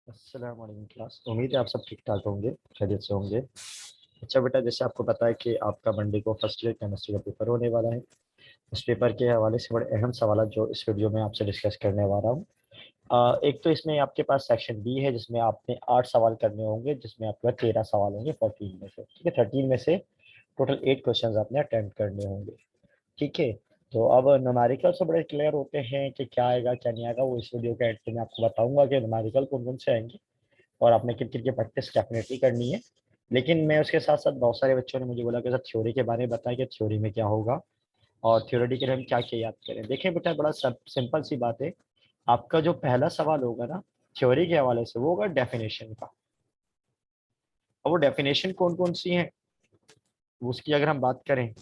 अस्सलाम वालेकुम क्लास। उम्मीद है आप सब ठीक ठाक होंगे, खैरियत से होंगे। अच्छा बेटा, जैसे आपको पता है कि आपका मंडे को फर्स्ट ईयर केमिस्ट्री का पेपर होने वाला है। उस पेपर के हवाले से बड़े अहम सवाल जो इस वीडियो में आपसे डिस्कस करने वाला हूँ। एक तो इसमें आपके पास सेक्शन बी है जिसमें आपने 8 सवाल करने होंगे, जिसमें आपके पास 13 सवाल होंगे 14 में से। ठीक है, 13 में से टोटल 8 क्वेश्चन आपने अटेम्प्ट करने होंगे। ठीक है, तो अब न्यूमेरिकल से बड़े क्लियर होते हैं कि क्या आएगा क्या नहीं आएगा, वो इस वीडियो के एंड में आपको बताऊंगा कि न्यूमेरिकल कौन कौन से आएंगे और आपने किन किन की प्रैक्टिस डेफिनेटली करनी है। लेकिन मैं उसके साथ साथ बहुत सारे बच्चों ने मुझे बोला कि सर थ्योरी के बारे में बताएं कि थ्योरी में क्या होगा और थ्योरेटिकली हम क्या क्या याद करें। देखें बेटा, बड़ा सब सिंपल सी बात है। आपका जो पहला सवाल होगा ना थ्योरी के हवाले से, वो होगा डेफिनेशन का। और वो डेफिनेशन कौन कौन सी हैं उसकी अगर हम बात करें,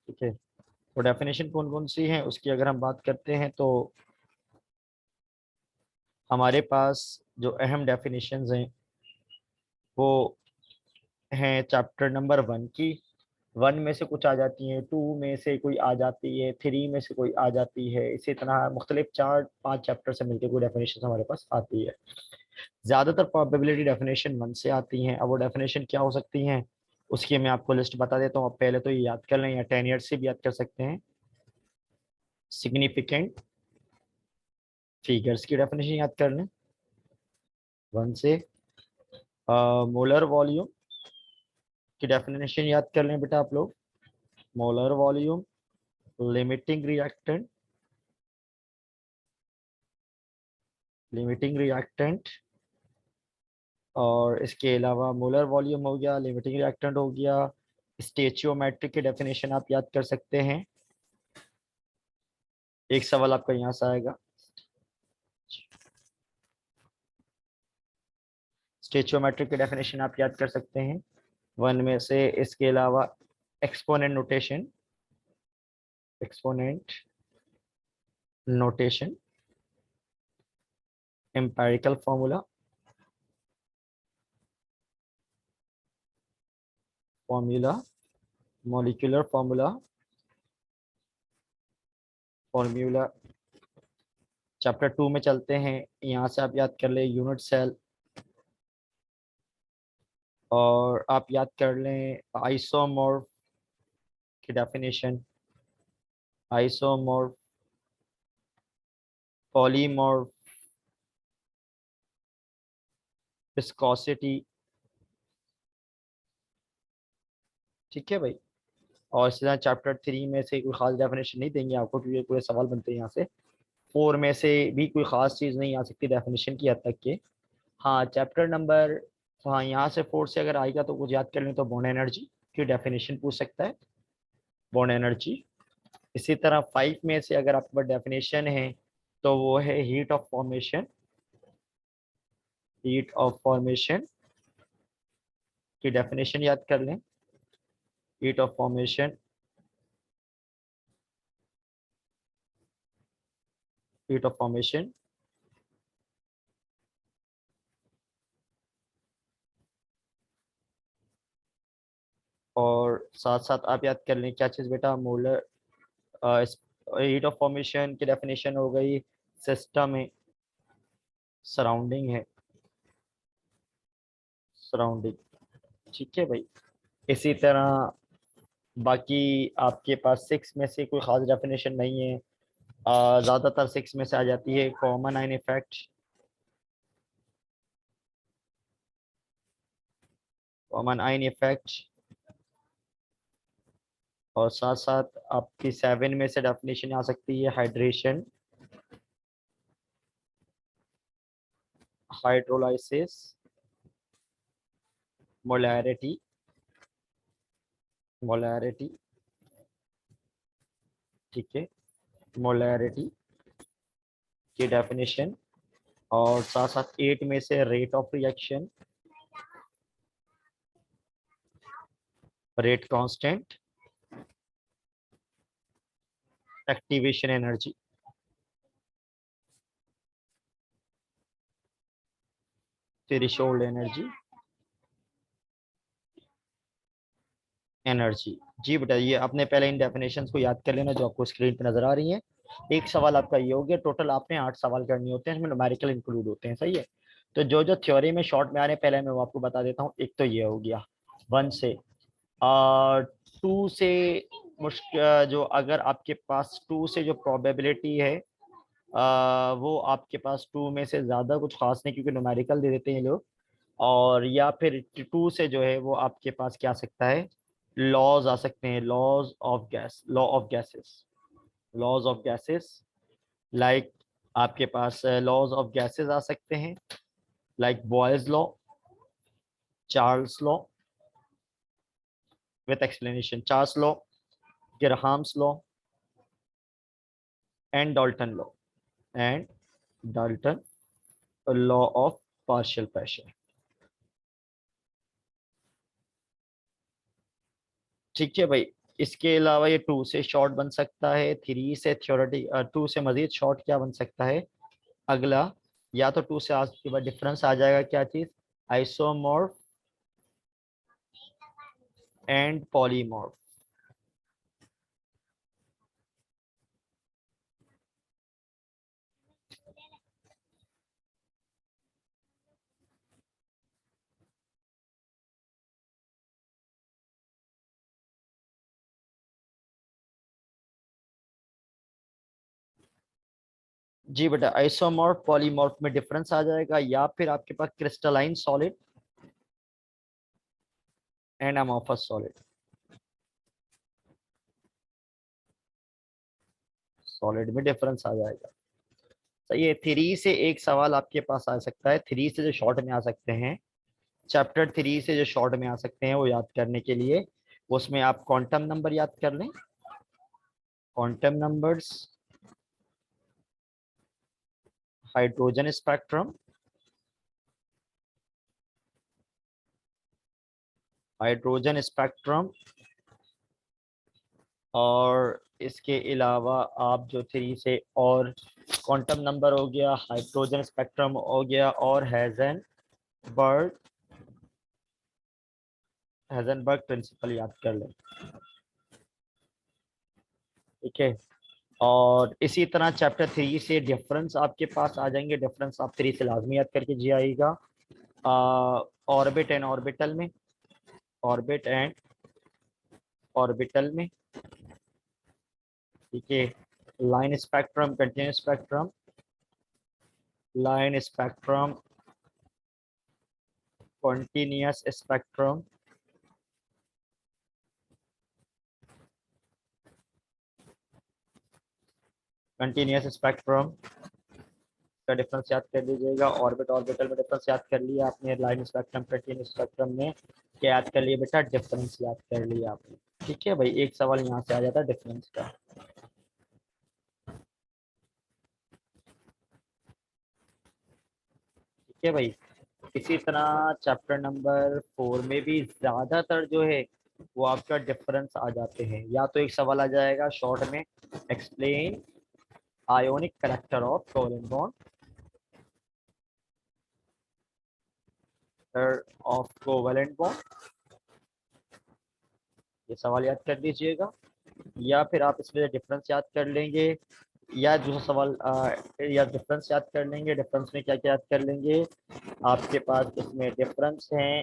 ठीक है, तो डेफिनेशन कौन कौन सी हैं उसकी अगर हम बात करते हैं तो हमारे पास जो अहम डेफिनेशंस हैं वो हैं चैप्टर नंबर 1 की। 1 में से कुछ आ जाती हैं, 2 में से कोई आ जाती है, 3 में से कोई आ जाती है। इसी तरह मुख्तलिफ 4-5 चैप्टर से मिलकर कोई डेफिनेशन हमारे पास आती है। ज़्यादातर प्रोबेबिलिटी डेफिनेशन 1 से आती हैं। अब वो डेफिनेशन क्या हो सकती हैं उसकी मैं आपको लिस्ट बता देता हूँ। अब पहले तो ये याद कर लें, या 10 ईयर्स से भी याद कर सकते हैं। सिग्निफिकेंट फिगर्स की डेफिनेशन याद कर लें 1 से। मोलर वॉल्यूम की डेफिनेशन याद कर लें बेटा आप लोग। Molar volume, limiting reactant, limiting reactant, और इसके अलावा मोलर वॉल्यूम हो गया, लिमिटिंग रिएक्टेंट हो गया। स्टेचियोमेट्रिक की डेफिनेशन आप याद कर सकते हैं। एक सवाल आपका यहाँ से आएगा, स्टेचियोमेट्रिक की डेफिनेशन आप याद कर सकते हैं 1 में से। इसके अलावा exponent notation, exponent notation, empirical formula, formula, molecular formula, formula. Chapter 2 में चलते हैं, यहाँ से आप याद कर ले यूनिट सेल, और आप याद कर लें आइसोमॉर्फ की डेफिनेशन, आइसोमॉर्फ, पॉलीमॉर्फ, विस्कोसिटी। ठीक है भाई। और इसी तरह चैप्टर 3 में से कोई खास डेफिनेशन नहीं देंगे आपको, क्योंकि पूरे सवाल बनते हैं यहाँ से। 4 में से भी कोई खास चीज़ नहीं आ सकती डेफिनेशन की हद तक के। हाँ चैप्टर नंबर, हाँ यहाँ से 4 से अगर आएगा तो कुछ याद कर लें तो बॉन्ड एनर्जी की डेफिनेशन पूछ सकता है, बॉन्ड एनर्जी। इसी तरह 5 में से अगर आपके पास डेफिनेशन है तो वो है heat of formation, heat of formation की डेफिनेशन याद कर लें। Heat of formation, heat of formation. और साथ साथ आप याद कर लें क्या चीज़ बेटा, मोलर, हीट ऑफ फॉर्मेशन की डेफिनेशन हो गई सिस्टम है, सराउंडिंग है, सराउंडिंग। ठीक है भाई। इसी तरह बाकी आपके पास 6 में से कोई खास डेफिनेशन नहीं है। ज़्यादातर 6 में से आ जाती है कॉमन आइन इफेक्ट, कॉमन आइन इफेक्ट। और साथ साथ आपकी 7 में से डेफिनेशन आ सकती है हाइड्रेशन, हाइड्रोलाइसिस, मोलैरिटी, मोलैरिटी। ठीक है, मोलैरिटी की डेफिनेशन। और साथ साथ 8 में से rate of reaction, rate constant, activation energy, threshold energy, energy. जी बेटा, ये आपने पहले इन डेफिनेशंस को याद कर लेना जो आपको स्क्रीन पे नजर आ रही हैं। एक सवाल आपका ये हो गया, टोटल आपने 8 सवाल करने होते हैं, इसमें न्यूमेरिकल इंक्लूड होते हैं, सही है। तो जो जो थ्योरी में शॉर्ट में आ रहे हैं पहले मैं वो आपको बता देता हूँ। एक तो ये हो गया 1 से, और 2 से मुश्किल, जो अगर आपके पास 2 से जो प्रोबेबिलिटी है वो आपके पास 2 में से ज्यादा कुछ खास नहीं, क्योंकि न्यूमेरिकल दे देते हैं ये लोग। और या फिर 2 से जो है वो आपके पास क्या आ सकता है, लॉज आ सकते हैं, laws of gas, law of gases, laws of gases, like आपके पास लॉज ऑफ गैसेस आ सकते हैं, like Boyle's law, Charles law with explanation, Charles law, Graham's law and Dalton law, and Dalton law of partial pressure. ठीक है भाई। इसके अलावा ये 2 से शॉर्ट बन सकता है, 3 से थ्योरेटिक, 2 से मजीद शॉर्ट क्या बन सकता है अगला, या तो 2 से आज के बाद डिफरेंस आ जाएगा क्या चीज, आइसोमॉर्फ एंड पॉलीमॉर्फ। जी बेटा, आइसोमॉर्फ पॉलीमॉर्फ में डिफरेंस आ जाएगा, या फिर आपके पास crystalline solid and amorphous solid, solid में डिफरेंस आ जाएगा। सही है। 3 से एक सवाल आपके पास आ सकता है, 3 से जो शॉर्ट में आ सकते हैं, चैप्टर 3 से जो शॉर्ट में आ सकते हैं वो याद करने के लिए, उसमें आप क्वांटम नंबर याद कर लें, quantum numbers, hydrogen spectrum, hydrogen spectrum, और इसके अलावा आप जो 3 से और क्वांटम नंबर हो गया, हाइड्रोजन स्पेक्ट्रम हो गया, और हेजनबर्ग, हेजनबर्ग प्रिंसिपल याद कर लें। ठीक है। और इसी तरह चैप्टर 3 से डिफरेंस आपके पास आ जाएंगे, डिफरेंस आप 3 से लाजमी याद करके जी आएगा। ऑर्बिट एंड ऑर्बिटल में, ऑर्बिट एंड ऑर्बिटल में, ठीक है। Line spectrum, continuous spectrum, line spectrum, continuous spectrum, continuous spectrum का डिफरेंस याद कर लीजिएगा। ऑर्बिट ऑर्बिटल में डिफरेंस याद कर लिया आपने, लाइन स्पेक्ट्रम कंटिन्यूस स्पेक्ट्रम में क्या याद कर लिया बेटा, डिफरेंस याद कर लिया आपने। ठीक है भाई, एक सवाल यहाँ से आ जाता है डिफरेंस का। ठीक है भाई। इसी तरह चैप्टर नंबर 4 में भी ज्यादातर जो है वो आपका डिफरेंस आ जाते हैं, या तो एक सवाल आ जाएगा शॉर्ट में, explain ionic character of covalent bond of covalent bond, ये सवाल याद कर लीजिएगा। या फिर आप इसमें डिफरेंस याद कर लेंगे, या दूसरा सवाल या डिफरेंस याद कर लेंगे। डिफरेंस में क्या क्या याद कर लेंगे, आपके पास इसमें डिफरेंस है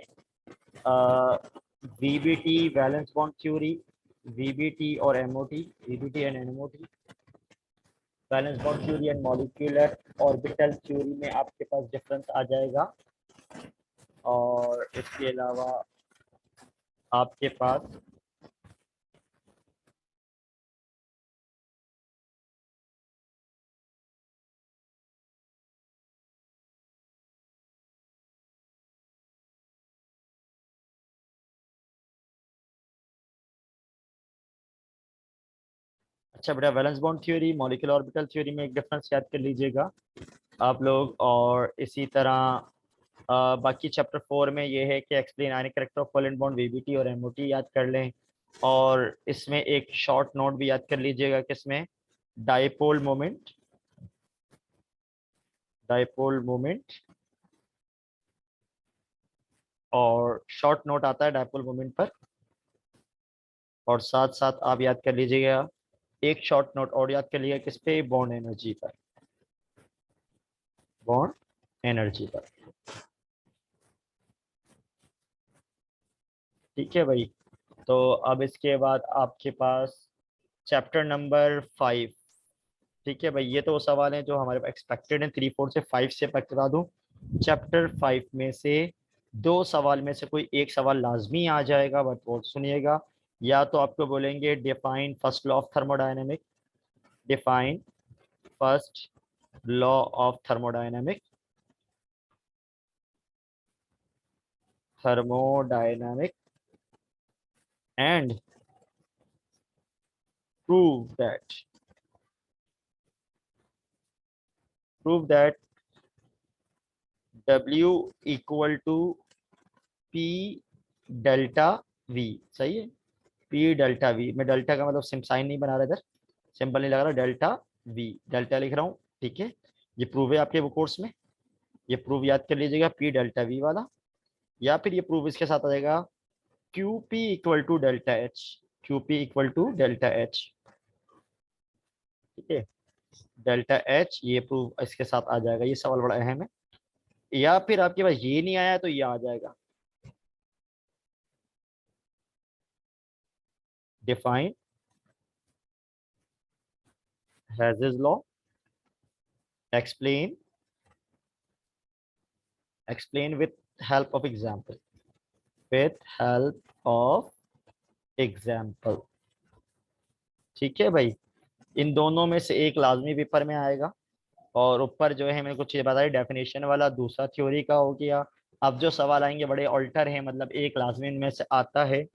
VBT valence bond theory, VBT और MOT, VBT and MOT, valence bond theory and molecular orbital theory में आपके पास डिफरेंस आ जाएगा। और इसके अलावा आपके पास अच्छा बेटा, valence bond theory, molecular orbital theory में एक डिफरेंस याद कर लीजिएगा आप लोग। और इसी तरह बाकी चैप्टर 4 में ये है कि explain ionic character of covalent bond, VBT और एमओटी याद कर लें। और इसमें एक शॉर्ट नोट भी याद कर लीजिएगा किसमें, डाइपोल मोमेंट, डाइपोल मोमेंट, और शॉर्ट नोट आता है डाइपोल मोमेंट पर। और साथ साथ आप याद कर लीजिएगा एक शॉर्ट नोट और याद कर लिया, किस पे? बॉन्ड एनर्जी पर, बॉन्ड एनर्जी पर। ठीक है भाई। तो अब इसके बाद आपके पास चैप्टर नंबर 5। ठीक है भाई, ये तो वो सवाल है जो हमारे पास एक्सपेक्टेड है 3 4 से 5 से पकड़ा दूं। चैप्टर 5 में से दो सवाल में से कोई एक सवाल लाजमी आ जाएगा, बट वो सुनिएगा। या तो आपको बोलेंगे define first law of thermodynamic, define first law of thermodynamic, thermodynamic and prove that, prove that W equal to P delta V। सही है, P डेल्टा V। मैं डेल्टा का मतलब सिम साइन नहीं बना रहा इधर, सिंपल नहीं लग रहा, डेल्टा V, डेल्टा लिख रहा हूँ। ठीक है, ये प्रूव है आपके वो कोर्स में, ये प्रूव याद कर लीजिएगा, P डेल्टा V वाला। या फिर ये प्रूव इसके साथ आ जाएगा QP equal to delta H, QP equal to delta H। ठीक है, डेल्टा H ये प्रूव इसके साथ आ जाएगा। ये सवाल बड़ा अहम है। या फिर आपके पास ये नहीं आया तो ये आ जाएगा, define Haze's law, explain, explain with help of example, with help of example। ठीक है भाई, इन दोनों में से एक लाजमी पेपर में आएगा। और ऊपर जो है मैंने कुछ चीजें बताई, डेफिनेशन वाला दूसरा थ्योरी का हो गया। अब जो सवाल आएंगे बड़े ऑल्टर हैं, मतलब एक लाजमी इनमें से आता है।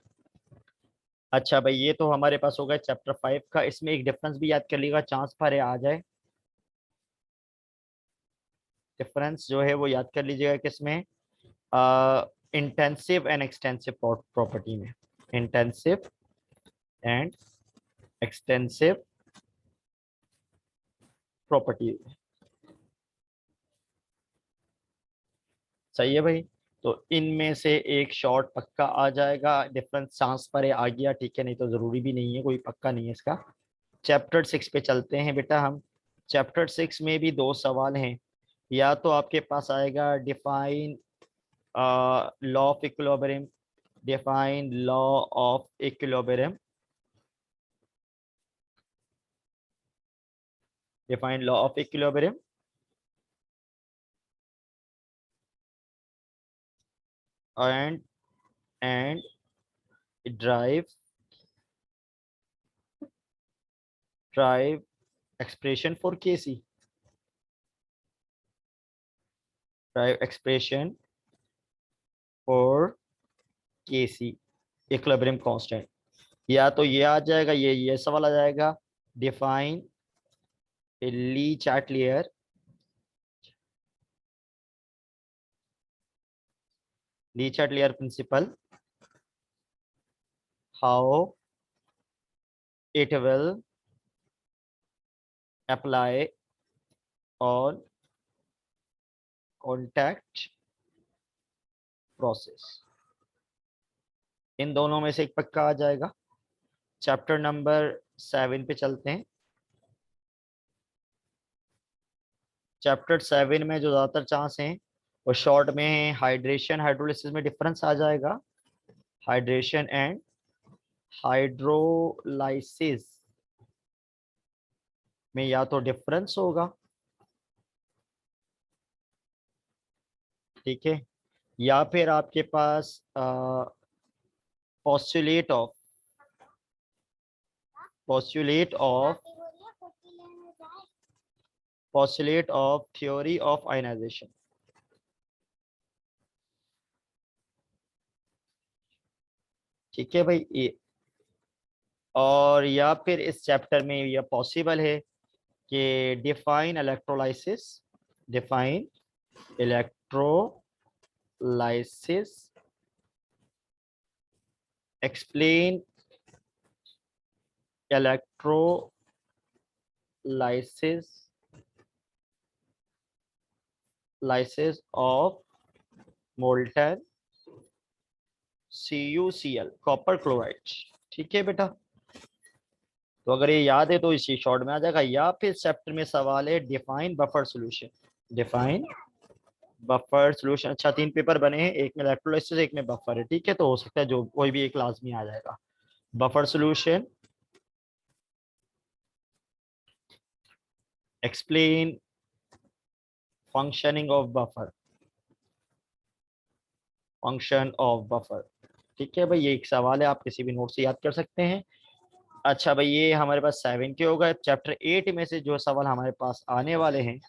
अच्छा भाई, ये तो हमारे पास होगा चैप्टर 5 का। इसमें एक डिफरेंस भी याद कर लीजिएगा, चांस पर है आ जाए। डिफरेंस जो है वो याद कर लीजिएगा किसमें, इंटेंसिव एंड एक्सटेंसिव प्रॉपर्टी में, इंटेंसिव एंड एक्सटेंसिव प्रॉपर्टी। सही है भाई। तो इनमें से एक शॉर्ट पक्का आ जाएगा, डिफरेंस चांस पर है आ गया। ठीक है, नहीं तो जरूरी भी नहीं है, कोई पक्का नहीं है इसका। चैप्टर 6 पे चलते हैं बेटा हम। चैप्टर 6 में भी दो सवाल हैं। या तो आपके पास आएगा define law of equilibrium, define law of equilibrium, define law of equilibrium and and derive, derive expression for KC, derive expression for KC equilibrium constant. या तो ये आ जाएगा, ये सवाल आ जाएगा, define Le Chatelier, Le Chatelier principle, how it will apply on contact process। इन दोनों में से एक पक्का आ जाएगा। चैप्टर नंबर 7 पे चलते हैं। चैप्टर 7 में जो ज्यादातर चांस हैं वो शॉर्ट में है, हाइड्रेशन हाइड्रोलिसिस में डिफरेंस आ जाएगा, हाइड्रेशन एंड हाइड्रोलाइसिस में या तो डिफरेंस होगा। ठीक है, या फिर आपके पास postulate of, postulate of, postulate of theory of ionization. ठीक है भाई, ये और या फिर इस चैप्टर में यह पॉसिबल है कि define electrolysis, define electrolysis, explain electrolysis, lysis of molten CuCl copper chloride. ठीक है बेटा, तो अगर ये याद है तो इसी शॉर्ट में आ जाएगा। या फिर चैप्टर में सवाल है define buffer solution, define buffer solution. अच्छा 3 पेपर बने हैं, एक में इलेक्ट्रोलाइसिस एक में बफर है, ठीक है। तो हो सकता है जो कोई भी एक लाजमी आ जाएगा। Buffer solution, explain functioning of buffer, function of buffer, ठीक है भाई। ये एक सवाल है, आप किसी भी नोट से याद कर सकते हैं। अच्छा भाई ये हमारे पास 7 के हो गए। चैप्टर 8 में से जो सवाल हमारे पास आने वाले हैं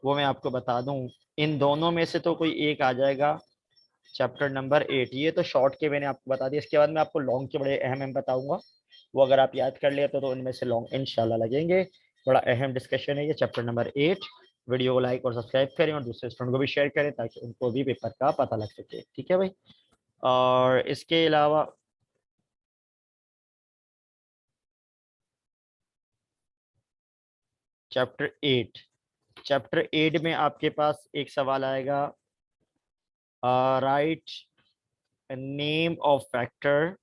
वो मैं आपको बता दूं। इन दोनों में से तो कोई एक आ जाएगा। चैप्टर नंबर 8 ये तो शॉर्ट के मैंने आपको बता दिया। इसके बाद मैं आपको लॉन्ग के बड़े अहम अहम बताऊंगा, वो अगर आप याद कर लेते तो उनमें से लॉन्ग इंशाल्लाह लगेंगे। बड़ा अहम डिस्कशन है ये चैप्टर नंबर 8। वीडियो को लाइक और सब्सक्राइब करें और दूसरे स्टूडेंट को भी शेयर करें ताकि उनको भी पेपर का पता लग सके, ठीक है भाई। और इसके अलावा चैप्टर 8, चैप्टर 8 में आपके पास एक सवाल आएगा, write name of factor,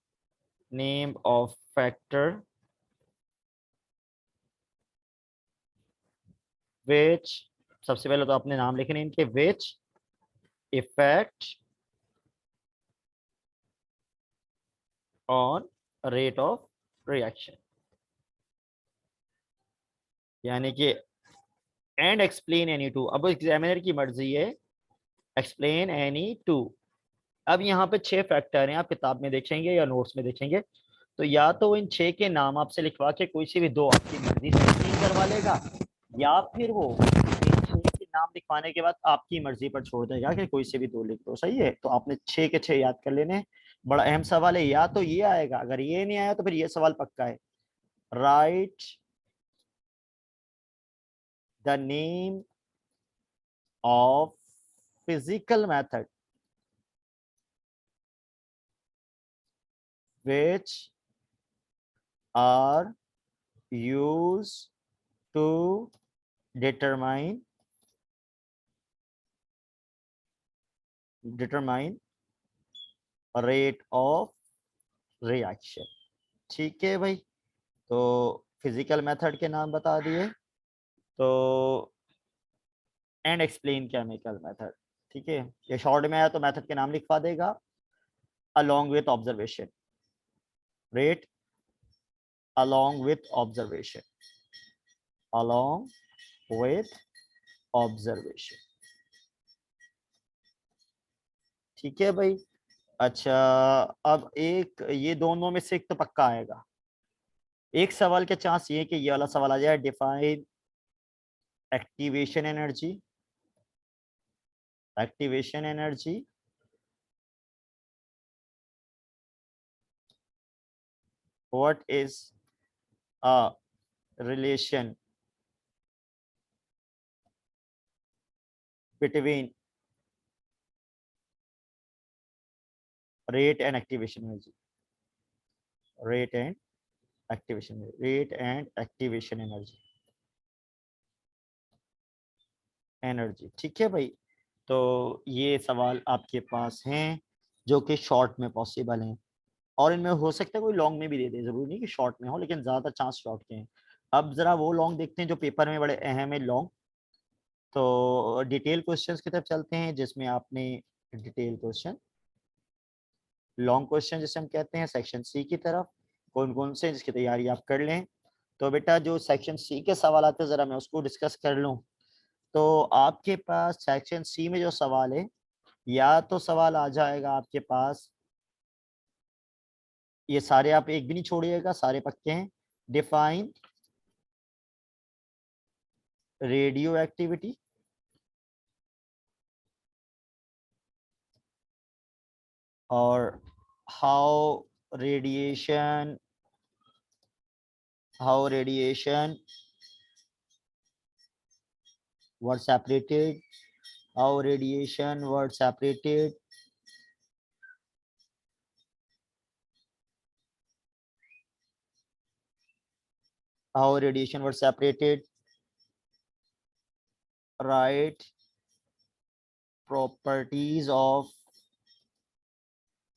name of factor which, सबसे पहले तो आपने नाम लिखने इनके, which effect on rate of reaction, यानी कि एंड एक्सप्लेन एनी टू। अब एग्जामिनर की मर्जी है, एक्सप्लेन एनी टू। अब यहाँ पे 6 फैक्टर हैं, आप किताब में देखेंगे या नोट्स में देखेंगे। तो या तो इन 6 के नाम आपसे लिखवा के कोई से भी 2 आपकी मर्जी से एक्सप्लेन करवा लेगा, या फिर वो इन 6 के नाम लिखवाने के बाद आपकी मर्जी पर छोड़ देगा कि कोई से भी 2 लिख दो। सही है, तो आपने 6 के 6 याद कर लेने। बड़ा अहम सवाल है। या तो ये आएगा, अगर ये नहीं आया तो फिर ये सवाल पक्का है, right the name of physical method which are used to determine rate of reaction, ठीक है भाई। तो फिजिकल मेथड के नाम बता दिए, तो एंड एक्सप्लेन केमिकल मेथड, ठीक है। ये शॉर्ट में आया तो मेथड के नाम लिखवा देगा, along with observation, rate along with observation, along with observation, ठीक है भाई। अच्छा अब एक ये दोनों में से एक तो पक्का आएगा। एक सवाल के चांस ये कि ये वाला सवाल आ जाए, define activation energy, activation energy what is a relation between rate and activation energy, rate and activation, rate and activation energy, energy, ठीक है भाई। तो ये सवाल आपके पास हैं जो कि शॉर्ट में पॉसिबल हैं, और इनमें हो सकता है कोई लॉन्ग में भी दे दे, जरूरी नहीं कि शॉर्ट में हो, लेकिन ज्यादा चांस शॉर्ट के हैं। अब जरा वो लॉन्ग देखते हैं जो पेपर में बड़े अहम है, लॉन्ग। तो डिटेल क्वेश्चंस की तरफ चलते हैं, जिसमें आपने डिटेल क्वेश्चन, लॉन्ग क्वेश्चन जिसे हम कहते हैं, सेक्शन सी की तरफ कौन कौन से जिसकी तैयारी आप कर लें। तो बेटा जो सेक्शन सी के सवाल आते हैं जरा मैं उसको डिस्कस कर लूँ। तो आपके पास सेक्शन सी में जो सवाल है, या तो सवाल आ जाएगा आपके पास, ये सारे आप एक भी नहीं छोड़िएगा, सारे पक्के हैं। डिफाइन रेडियो एक्टिविटी, और how radiation, how radiation were separated, how radiation were separated, how radiation were separated, right properties of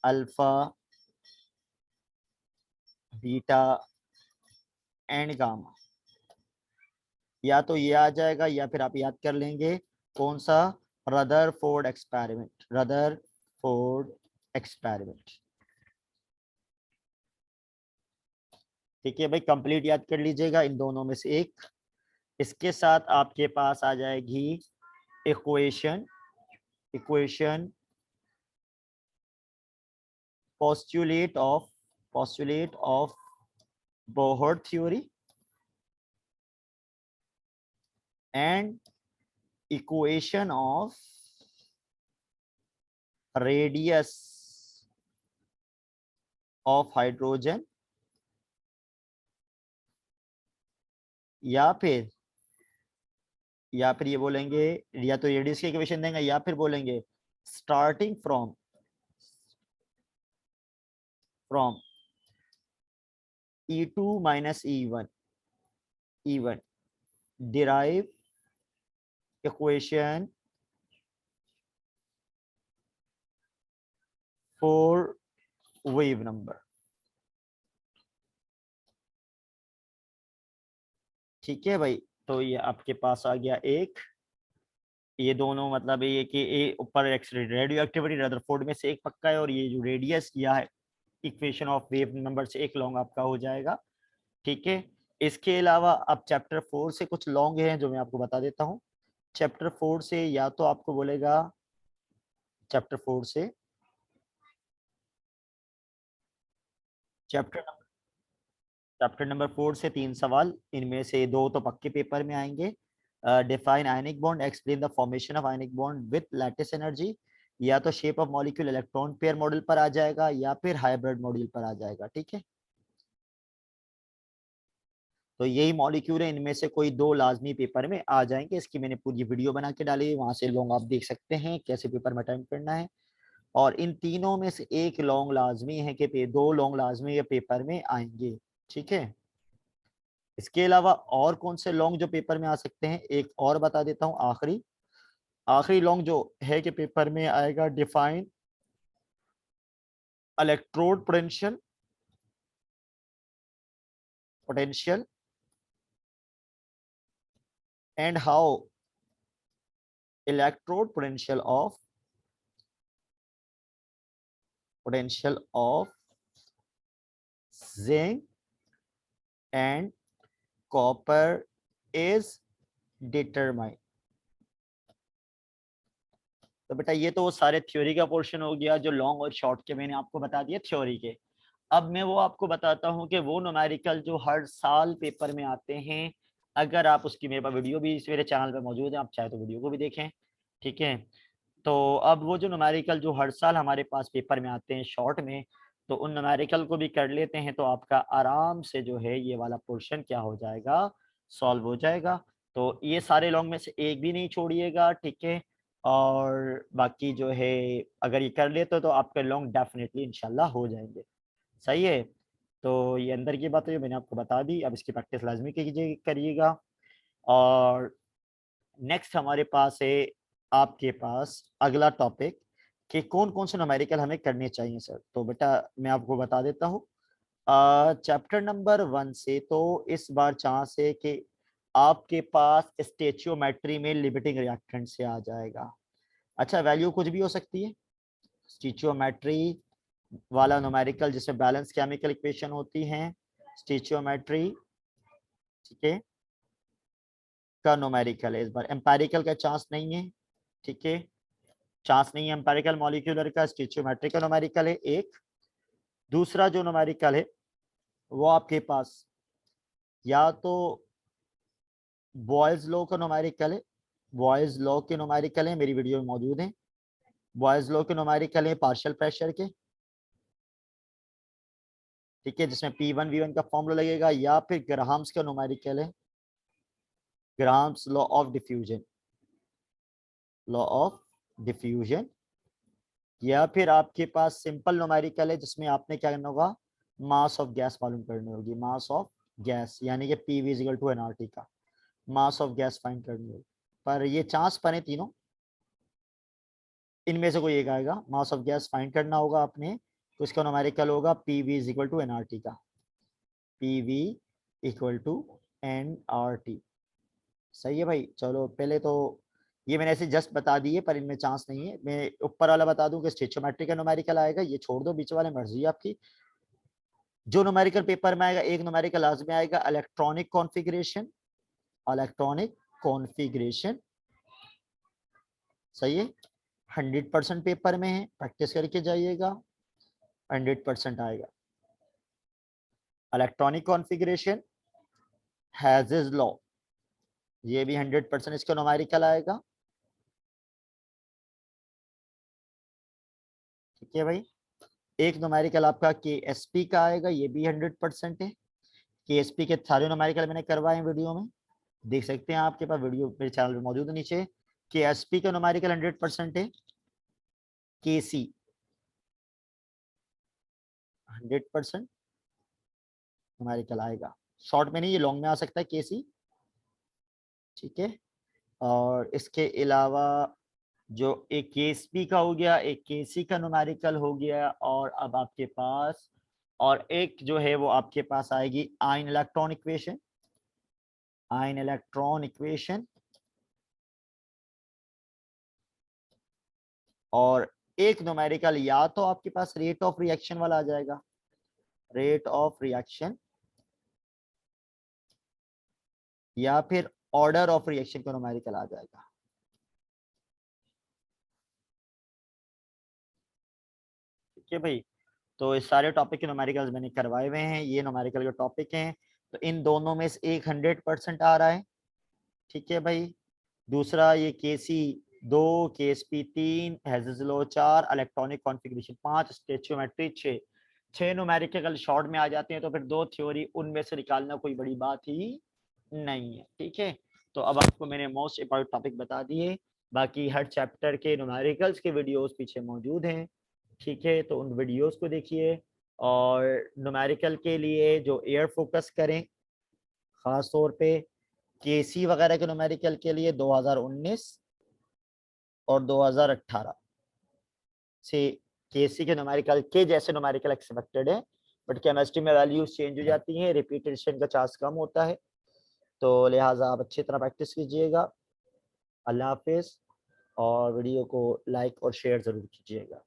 alpha, beta and gamma, या तो ये आ जाएगा या फिर आप याद कर लेंगे कौन सा, रदरफोर्ड एक्सपेरिमेंट, रदरफोर्ड एक्सपेरिमेंट। ठीक है भाई, कंप्लीट याद कर लीजिएगा इन दोनों में से एक। इसके साथ आपके पास आ जाएगी equation, equation postulate of Bohr theory and equation of radius of hydrogen, या फिर ये बोलेंगे, या तो रेडियस की इक्वेशन देंगे या फिर बोलेंगे starting from E2 minus E1 derive equation for wave number। ठीक है भाई, तो ये आपके पास आ गया एक, ये दोनों मतलब ये कि ए ऊपर रेडियो एक्टिविटी रदरफोर्ड में से एक पक्का है, और ये जो रेडियस किया है इक्वेशन ऑफ वेव नंबर से एक लॉन्ग आपका हो जाएगा। ठीक है, इसके अलावा अब चैप्टर 4 से कुछ लॉन्ग हैं जो मैं आपको बता देता हूँ। चैप्टर 4 से या तो आपको बोलेगा, चैप्टर 4 से चैप्टर नंबर 4 से 3 सवाल, इनमें से 2 तो पक्के पेपर में आएंगे। Define ionic bond, explain the formation of ionic bond with lattice energy, या तो shape of molecule electron pair model पर आ जाएगा या फिर हाइब्रिड मॉडल पर आ जाएगा। ठीक है, तो यही मॉलिक्यूल है, इनमें से कोई 2 लाजमी पेपर में आ जाएंगे। इसकी मैंने पूरी वीडियो बना के डाली है, वहां से लोग आप देख सकते हैं कैसे पेपर में अटेम्प्ट करना है। और इन तीनों में से एक लॉन्ग लाजमी है कि 2 लॉन्ग लाजमी ये पेपर में आएंगे। ठीक है, इसके अलावा और कौन से लॉन्ग जो पेपर में आ सकते हैं, एक और बता देता हूं, आखिरी आखिरी लॉन्ग जो है कि पेपर में आएगा, define electrode potential, potential and how electrode potential of zinc and copper is determine. तो बेटा ये तो वो सारे थ्योरी का पोर्शन हो गया जो लॉन्ग और शॉर्ट के मैंने आपको बता दिया थ्योरी के। अब मैं वो आपको बताता हूँ कि वो न्यूमेरिकल जो हर साल पेपर में आते हैं, अगर आप उसकी मेरे पास वीडियो भी मेरे चैनल पे मौजूद है, आप चाहे तो वीडियो को भी देखें। ठीक है, तो अब वो जो न्यूमेरिकल जो हर साल हमारे पास पेपर में आते हैं शॉर्ट में, तो उन न्यूमेरिकल को भी कर लेते हैं, तो आपका आराम से जो है ये वाला पोर्शन क्या हो जाएगा, सॉल्व हो जाएगा। तो ये सारे लॉन्ग में से एक भी नहीं छोड़िएगा। ठीक है, और बाकी जो है अगर ये कर लेते तो आपके लॉन्ग डेफिनेटली इंशाल्लाह हो जाएंगे। सही है, तो ये अंदर की बात है जो मैंने आपको बता दी, अब इसकी प्रैक्टिस लाजमी कीजिए करिएगा। और नेक्स्ट हमारे पास है आपके पास अगला टॉपिक कि कौन कौन से न्यूमेरिकल हमें करने चाहिए सर। तो बेटा मैं आपको बता देता हूँ, चैप्टर नंबर 1 से तो इस बार चांस है कि आपके पास स्टेचियोमेट्री में लिमिटिंग रिएक्टेंट से आ जाएगा। अच्छा, वैल्यू कुछ भी हो सकती है, स्टेचियोमेट्री वाला न्यूमेरिकल जिसमें बैलेंस केमिकल इक्वेशन होती हैं, स्टेचियोमेट्री ठीक है का न्यूमेरिकल है। इस बार एम्पेरिकल का चांस नहीं है। ठीक है, चांस नहीं है एम्पेरिकल मॉलिक्यूलर का, स्टेचियोमेट्री का न्यूमेरिकल है एक। दूसरा जो न्यूमेरिकल है वो आपके पास या तो बॉयज लॉ का न्यूमेरिकल है, बॉयज लॉ के न्यूमेरिकल है, मेरी वीडियो में मौजूद है। बॉयज लॉ के न्यूमेरिकल है पार्शियल प्रेशर के। ठीक है, जिसमें P1 V1 का फॉर्मूला लगेगा, या फिर ग्राहम्स का न्यूमेरिकल है, Graham's law of diffusion, law of diffusion. या फिर आपके पास सिंपल न्यूमेरिकल है जिसमें आपने क्या करना होगा, मास ऑफ गैस मालूम करनी होगी, मास ऑफ गैस, यानी कि PV is equal to nRT का मास ऑफ गैस फाइंड करनी होगी। पर ये चांस पर है तीनों, इनमें से कोई एक आएगा, मास ऑफ गैस फाइंड करना होगा आपने, तो इसका न्यूमेरिकल होगा PV is equal to nRT का, PV इक्वल टू nRT। सही है भाई। चलो पहले तो ये मैंने ऐसे जस्ट बता दिए, पर इनमें चांस नहीं है। मैं ऊपर वाला बता दूं कि स्टेचोमेट्री का न्यूमेरिकल आएगा, ये छोड़ दो, बीच वाले मर्जी है आपकी। जो न्यूमेरिकल पेपर में आएगा, एक न्यूमेरिकल लाजमी आएगा, इलेक्ट्रॉनिक कॉन्फ़िगरेशन। इलेक्ट्रॉनिक कॉन्फ़िगरेशन सही है, 100% पेपर में है, प्रैक्टिस करके जाइएगा, 100% आएगा। इलेक्ट्रॉनिक कॉन्फ़िगरेशन, हैज़ेस लॉ, ये भी 100% इसका न्यूमेरिकल आएगा। ठीक है भाई। एक न्यूमेरिकल आपका KSP का आएगा, ये भी 100% है। KSP के सारे न्यूमेरिकल मैंने करवाए हैं वीडियो में, देख सकते हैं, आपके पास वीडियो मेरे चैनल पे मौजूद है नीचे। KSP का न्यूमेरिकल 100% है। KC 100% न्यूमेरिकल आएगा, शॉर्ट में नहीं, ये लॉन्ग में आ सकता है KC। ठीक है। और इसके अलावा जो एक KSP का हो गया, एक KC का न्यूमेरिकल हो गया, और अब आपके पास और एक जो है वो आपके पास आएगी ion electron equation. Ion electron equation, और एक न्यूमेरिकल या तो आपके पास रेट ऑफ रिएक्शन वाला आ जाएगा, रेट ऑफ रिएक्शन, या फिर ऑर्डर ऑफ रिएक्शन का न्यूमेरिकल आ जाएगा। ठीक है भाई। तो इस सारे टॉपिक के न्यूमेरिकल्स मैंने करवाए हुए हैं, ये न्यूमेरिकल के टॉपिक हैं। तो इन दोनों में से एक 100% आ रहा है। ठीक है भाई। दूसरा ये KC 2, KSP 3, Hess's law 4, electronic configuration 5, stoichiometry 6। 6 numerical short में आ जाते हैं, तो फिर 2 थ्योरी उनमें से निकालना कोई बड़ी बात ही नहीं है। ठीक है। तो अब आपको मैंने मोस्ट इंपॉर्टेंट टॉपिक बता दिए, बाकी हर चैप्टर के न्यूमेरिकल्स के वीडियोस पीछे मौजूद हैं। ठीक है, तो उन वीडियोस को देखिए। और न्यूमेरिकल के लिए जो एयर फोकस करें, ख़ास तौर पे KC वगैरह के न्यूमेरिकल के लिए 2019 और 2018 से KC के न्यूमेरिकल के जैसे न्यूमेरिकल एक्सपेक्टेड है, बट केमिस्ट्री में वैल्यूज चेंज हो जाती हैं, रिपीटेशन का चांस कम होता है, तो लिहाजा आप अच्छी तरह प्रैक्टिस कीजिएगा। अल्लाह हाफिज़, और वीडियो को लाइक और शेयर ज़रूर कीजिएगा।